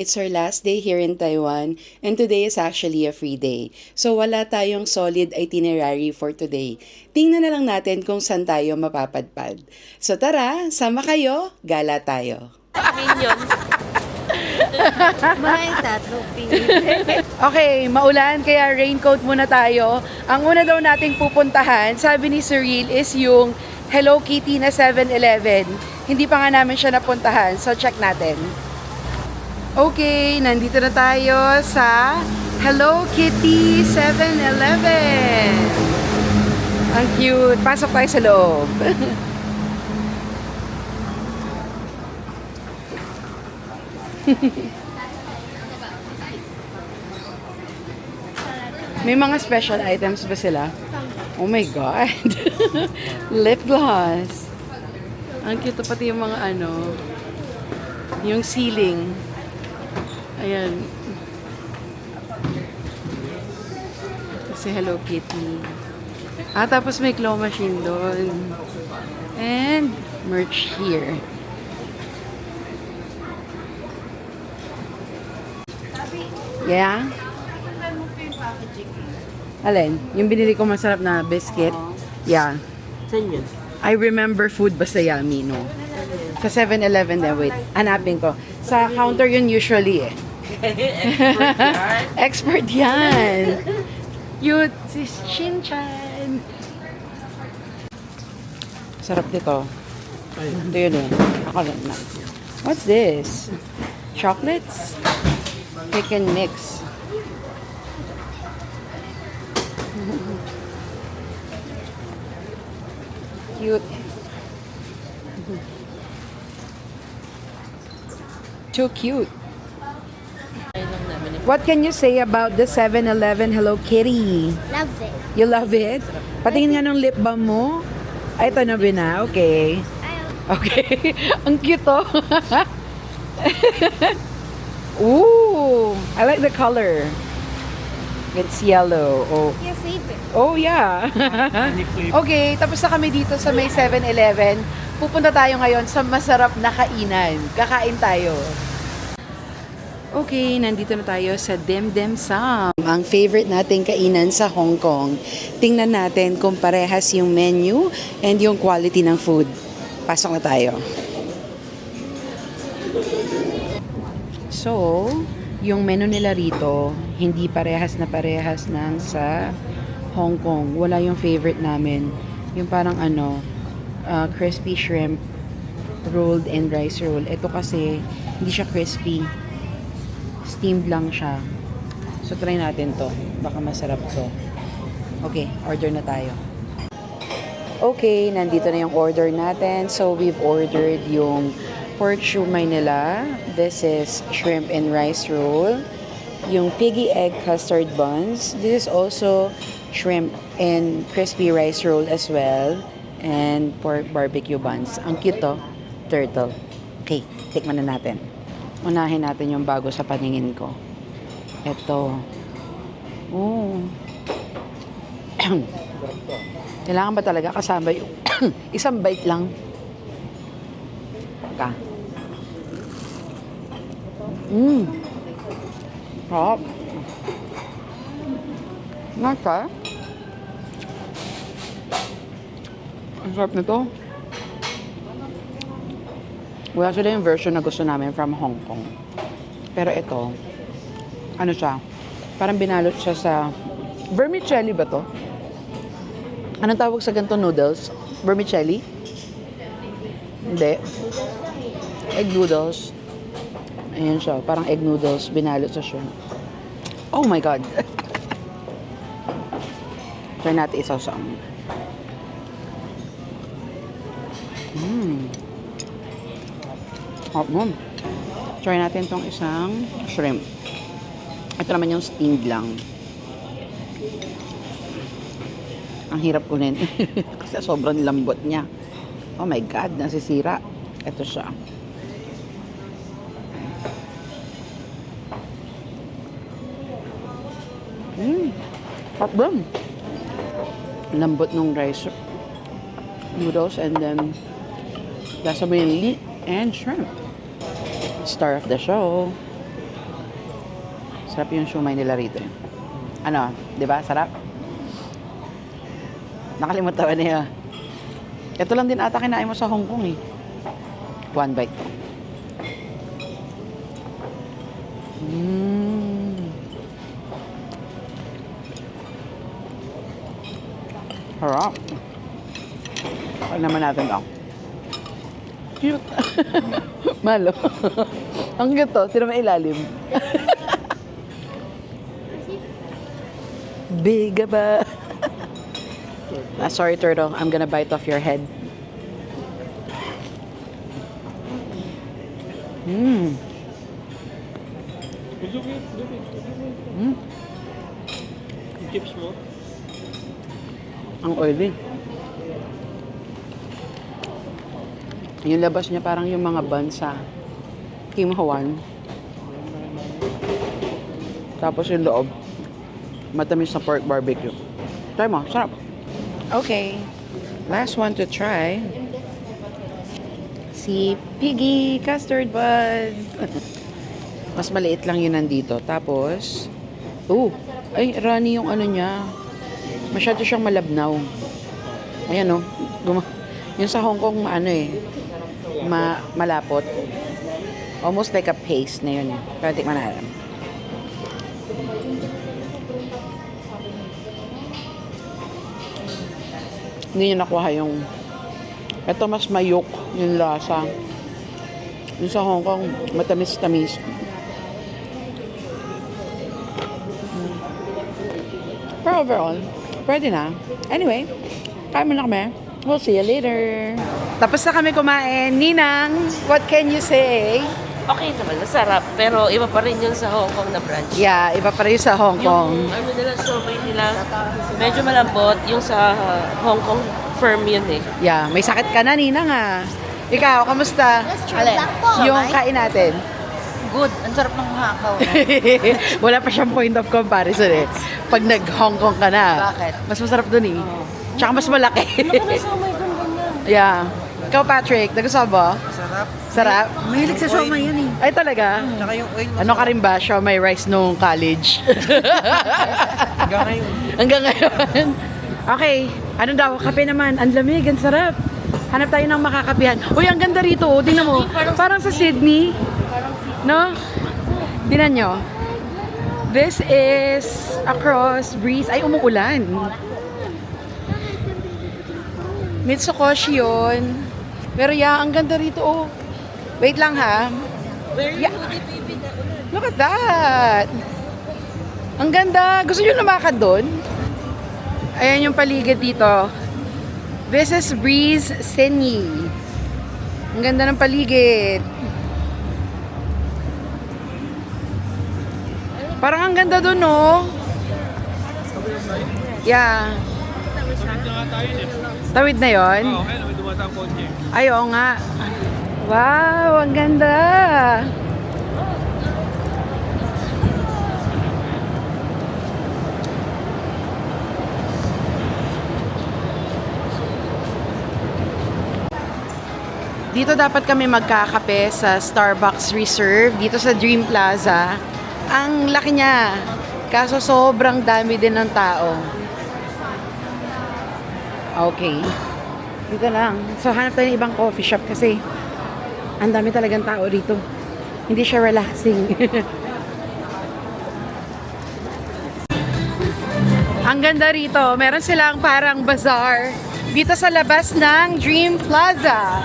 it's our last day here in Taiwan and today is actually a free day. So wala tayong solid itinerary for today. Tingnan na lang natin kung saan tayo mapapadpad. So tara, sama kayo, gala tayo. Minions. May tatlo Okay, maulan kaya raincoat muna tayo. Ang una daw nating pupuntahan, sabi ni Cyril, is yung Hello Kitty na 7-Eleven. Hindi pa nga namin siya napuntahan, so check natin. Okay, nandito na tayo sa Hello Kitty 7-Eleven. Ang cute. Pasok tayo sa loob. May mga special items ba sila? Oh my God. Lip gloss. Ang cute, pati yung mga ano, yung ceiling. Ayan. Kasi Hello Kitty. Tapos may claw machine doon. And merch here. Yeah? Alin? Yung binili ko masarap na biscuit? Yeah. Saan yun? I remember food basta yummy, no? Sa 7-Eleven din, wait. Hanapin ko. Sa counter yun usually eh. Expert yan. Cute. Si Shin-chan. Sarap nito. Ito yun eh. Ako lang na. What's this? Chocolates? Pick and mix. Cute. Too cute. What can you say about the 7-Eleven Hello Kitty? Love it. You love it? Patingin nga ng lip balm mo. Ay, ito na bina. Okay. Okay. Ang cute oh. Ooh. I like the color. It's yellow. Oh. Your favorite. Oh, yeah. Okay, tapos na kami dito sa may 7-Eleven. Pupunta tayo ngayon sa masarap na kainan. Kakain tayo. Okay, nandito na tayo sa Dim Dim Sum. Ang favorite nating kainan sa Hong Kong. Tingnan natin kung parehas yung menu and yung quality ng food. Pasok na tayo. So, yung menu nila rito, hindi parehas ng sa Hong Kong. Wala yung favorite namin. Yung parang crispy shrimp rolled and rice roll. Ito kasi, hindi siya crispy. Steamed lang siya. So, try natin to. Baka masarap to. Okay, order na tayo. Okay, nandito na yung order natin. So, we've ordered yung pork shumai nila. This is shrimp and rice roll. Yung piggy egg custard buns. This is also shrimp and crispy rice roll as well. And pork barbecue buns. Ang cute to. Turtle. Okay, tikman na natin. Unahin natin yung bago sa paningin ko. Ito. Oh. Kailangan ba talaga kasama yung isang bite lang? Ka. Sarap. Naka. Ang sarap nito. Wala sila yung version na gusto namin from Hong Kong. Pero ito, ano siya? Parang binalot siya sa vermicelli ba to? Anong tawag sa ganito noodles? Vermicelli? Hindi. Egg noodles. Ayan siya. Parang egg noodles. Binalot sa shrimp. Oh my God. Try natin isaw-saw. Hot mom. Try natin tong isang shrimp. Ito naman yung steamed lang. Ang hirap kunin. Kasi sobrang lambot niya. Oh my God, nasisira. Ito siya. Hot mom. Lambot nung rice noodles and then lasa mo yung meat and shrimp. Star of the show. Sarap yung siomai nila rito. Ano, di ba? Sarap? Nakalimutan ko na yun. Ito lang din ata kinain mo sa Hong Kong eh. One bite. Harap. Ano naman natin ito? Cute. Malo. Ang gito. Sino may ilalim? Biga ba? Sorry, turtle. I'm gonna bite off your head. Chips mo? Ang oily. Yung labas niya parang yung mga bun sa Kim Hwan. Tapos yung loob, matamis na pork barbecue. Try mo, sarap. Okay, last one to try. Si Piggy Custard Bud. Mas maliit lang yun nandito. Tapos, ay, runny yung ano niya. Masyado siyang malabnaw. Ayan o. Yung sa Hong Kong, ano eh, malapot. Almost like a paste na yun eh. Pero tikman natin. Hindi niya nakuha yung ito mas mayok yung lasa. Yung sa Hong Kong, matamis-tamis. Pero overall, pwede na. Anyway, kain mo na kami. We'll see you later. Tapos na kami kumain. Ninang, what can you say? Okay naman, masarap. Pero iba pa rin yun sa Hong Kong na branch. Yeah, iba pa rin sa Hong Kong. Yung ano nila, siomai nila, medyo malambot. Yung sa Hong Kong, firm yun eh. Yeah, may sakit ka na, Ninang ah. Ikaw, kamusta? Alin? Yung kain natin. Good. Ang sarap ng hakaw. Wala pa siyang point of comparison eh. Pag nag-Hong Kong ka na, Bakit? mas masarap dun eh. Tsaka mas malaki. Siomai doon ganyan. Yeah. Ikaw, Patrick, nagustuhan ba? Sarap. Sarap? Mahilig sa siomai yan eh. Ay, talaga? Tsaka yung oil mo. Ano ka rin ba? Siomai rice nung college? Hanggang ngayon. Hanggang ngayon. Okay. Ano daw? Kape naman. Ang lamig. Ang sarap. Hanap tayo ng makakapihan. Uy, ang ganda rito. Oh. Tingnan mo. Parang sa Sydney. No? Tingnan nyo. This is across Breeze. Ay, umuulan. Mitsukoshi yun. Pero yeah, ang ganda rito. Oh. Wait lang ha. Yeah. Look at that. Ang ganda. Gusto nyo lumakad doon? Ayan yung paligid dito. This is Breeze Sydney. Ang ganda ng paligid. Parang ang ganda doon, no? Yeah. Tawid na yon? Oo, kaya naman dumatang konti. Ay, oo nga. Wow, ang ganda. Dito dapat kami magkakape sa Starbucks Reserve, dito sa Dream Plaza. Ang laki niya. Kaso sobrang dami din ng tao. Okay. Dito lang. So, hanap tayo ng ibang coffee shop kasi ang dami talagang tao rito. Hindi siya relaxing. Ang ganda rito. Meron silang parang bazaar dito sa labas ng Dream Plaza.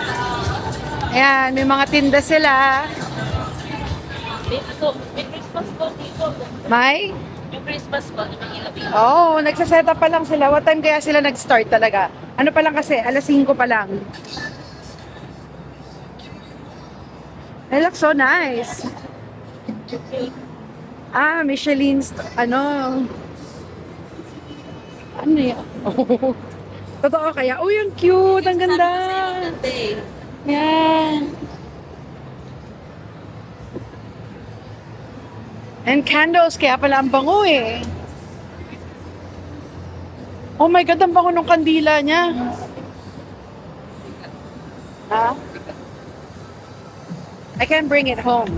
Ayan, may mga tinda sila. May Christmas po dito. May? Yung Christmas po, yung ilabi. Oh, nagsaset up pa lang sila. What time kaya sila nag-start talaga? Ano pa lang kasi? Alas 5 pa lang. It looks so nice. Ah, Michelin's, ano yan? Oh. Totoo kaya? Oh, yung cute. Ang ganda. Yan. And candles, kaya pala ang bango eh. Oh my God, ang bango ng kandila niya. Ha? I can bring it home.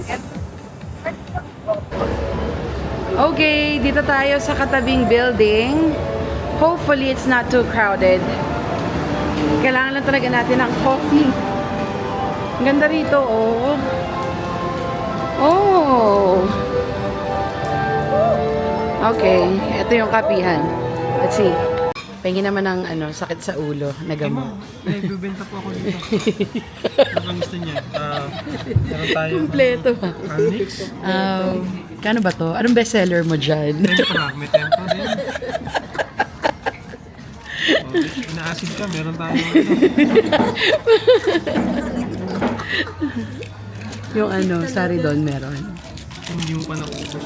Okay, dito tayo sa katabing building. Hopefully, it's not too crowded. Kailangan lang talaga natin ng coffee. Ang ganda rito, oh. Oh. Okay, ito yung kapihan. Let's see. Pahingin naman ng sakit sa ulo na gamot. Nagbibenta po ako dito. Ano ang gusto niya? Meron tayo. Kompleto ba? Anix. Kano ba to? Anong bestseller mo dyan? May tempo din. Ina-acid ka, meron tayo. Yung Saridon meron. Hindi mo pa nakuha siya.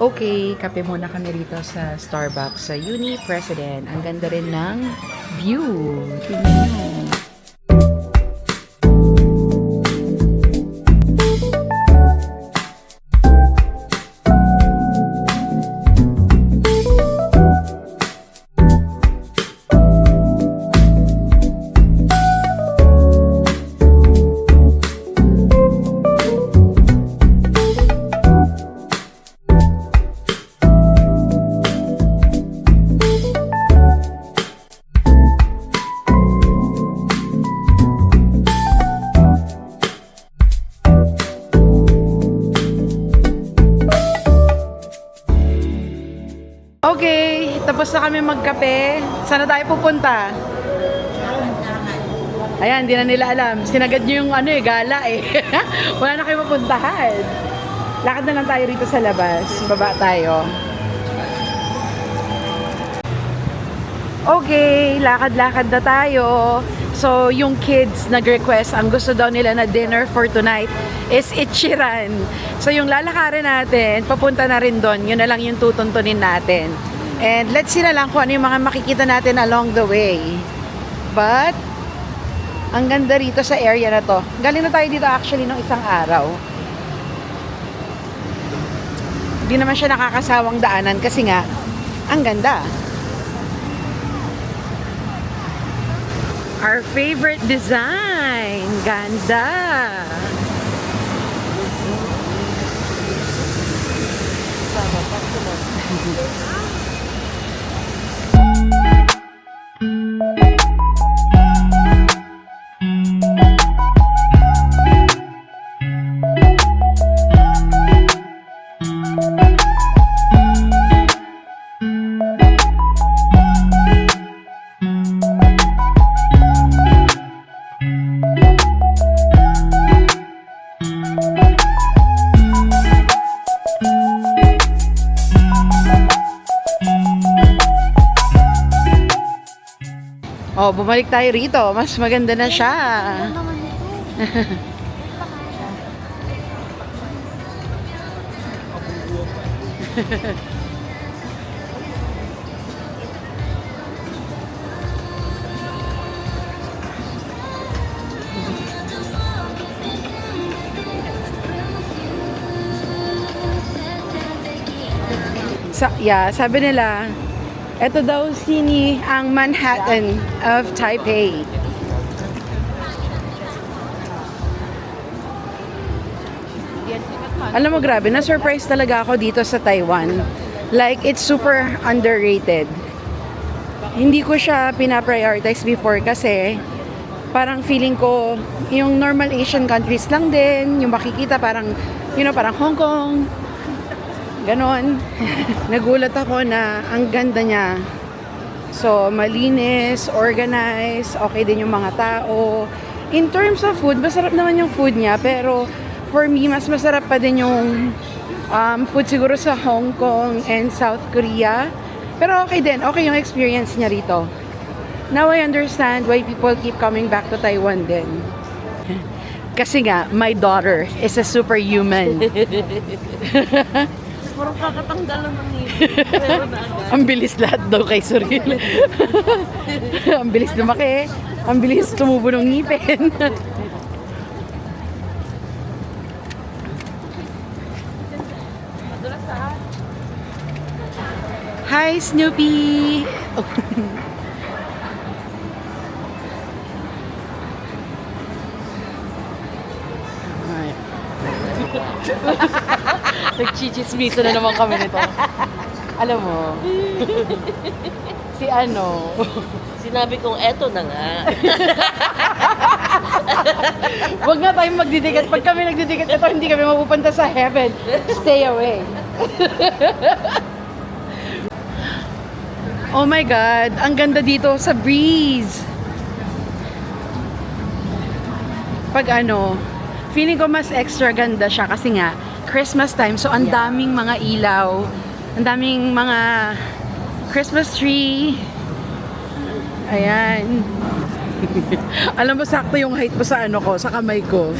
Okay, kape muna kami rito sa Starbucks sa Uni President. Ang ganda rin ng view. Tingnan nyo. Okay, tapos na kami magkape. Saan na tayo pupunta? Ayan, hindi na nila alam. Sinagad nyo yung gala eh. Wala na kayo mapuntahan. Lakad na lang tayo rito sa labas. Baba tayo. Okay, lakad-lakad na tayo. So, yung kids nag-request, ang gusto daw nila na dinner for tonight is Ichiran. So, yung lalakarin natin, papunta na rin doon. Yun na lang yung tutuntunin natin. And let's see na lang kung ano yung mga makikita natin along the way. But, ang ganda rito sa area na to. Galing na tayo dito actually nung isang araw. Hindi naman siya nakakasawang daanan kasi nga, ang ganda. Our favorite design. Ganda. Oh, bumalik tayo rito. Mas maganda na siya. Sabi nila, ito daw sini ang Manhattan of Taipei. Alam mo, grabe, na-surprise talaga ako dito sa Taiwan. Like, it's super underrated. Hindi ko siya pina-prioritize before kasi parang feeling ko yung normal Asian countries lang din, yung makikita parang, parang Hong Kong, ganon. Nagulat ako na ang ganda niya. So, malinis, organized, okay din yung mga tao. In terms of food, masarap naman yung food niya, pero for me, mas masarap pa din yung food siguro sa Hong Kong and South Korea. Pero okay din, okay yung experience niya rito. Now I understand why people keep coming back to Taiwan din. Kasi nga, my daughter is a superhuman. Parang kakatanggal lang ng ngipin. Pero na agad. Ang bilis lahat daw kay Suril. Ang bilis lumaki. Ang bilis tumubo ng ngipin. Hi, Snoopy! Nagchichismiso na naman kami nito. Alam mo, si ano, Sinabi kong eto na nga. wag nga tayong magdidikit. Pag kami nagdidikit ito, hindi kami mapupunta sa heaven. Stay away. Oh my God, ang ganda dito sa breeze. Pag ano, feeling ko mas extra ganda siya kasi nga, Christmas time. So, ang daming mga ilaw. Ang daming mga Christmas tree. Ayan. Alam mo, sakto yung height mo sa ano ko, sa kamay ko.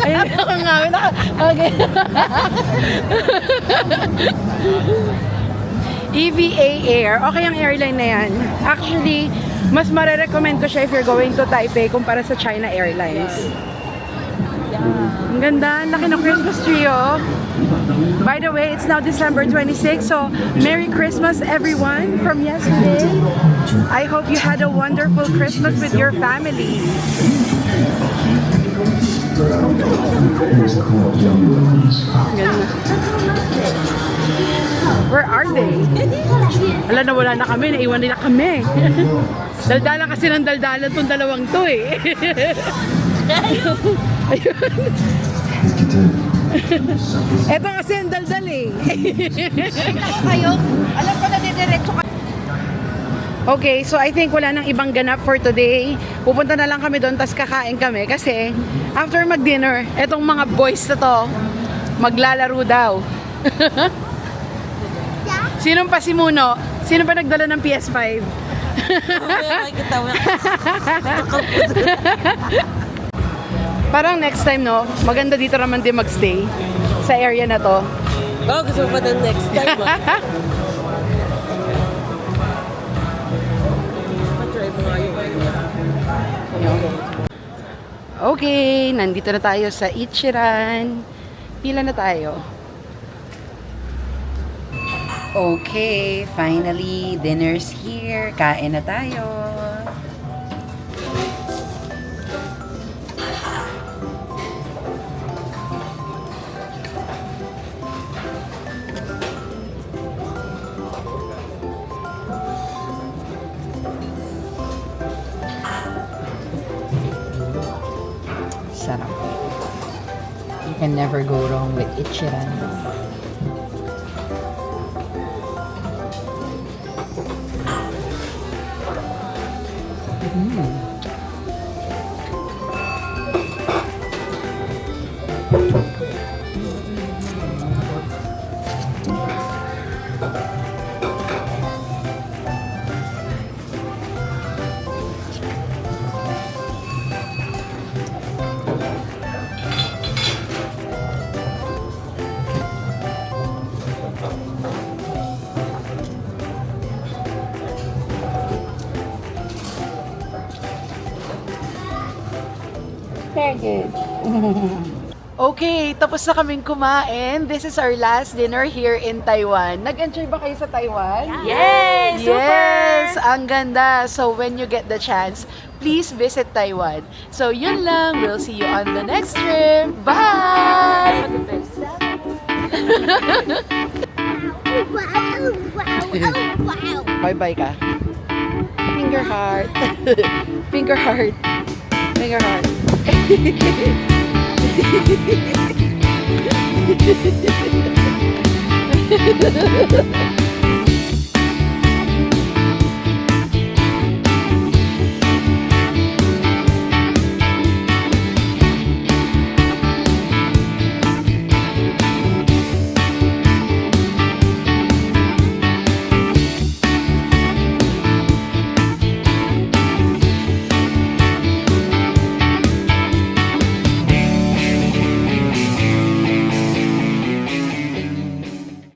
Ayan, nakangawin. Okay. EVA Air. Okay ang airline na yan. Actually, mas marirecommend ko siya if you're going to Taipei kumpara sa China Airlines. Ang ganda. Ang laki ng Christmas tree, oh. By the way, it's now December 26, so Merry Christmas everyone from yesterday. I hope you had a wonderful Christmas with your family. Ganda. Where are they? Wala na, wala na kami. Naiwan nila kami. Daldalan kasi ng daldalan tong dalawang to eh. Ayun. Eto kasi ang daldal eh. Kayo, alam ko na didiretso ka. Okay, so I think wala nang ibang ganap for today. Pupunta na lang kami doon, tas kakain kami. Kasi after mag-dinner, etong mga boys na to, maglalaro daw. Sinong pasimuno? Sino pa nagdala ng PS5? Parang next time, no? Maganda dito naman din magstay sa area na to. Oh, gusto mo pa ng next time, ah? Patry mo nga yung Okay, nandito na tayo sa Ichiran. Pila na tayo? Okay, finally, dinner's here. Kain na tayo. Sarap. You can never go wrong with Ichiran. Very good. Okay, tapos na kaming kumain. This is our last dinner here in Taiwan. Nag-enjoy ba kayo sa Taiwan? Yay! Super! Yes! Ang ganda. So, when you get the chance, please visit Taiwan. So, yun lang. We'll see you on the next trip. Bye! Bye-bye ka. Finger heart. Finger heart. Finger heart.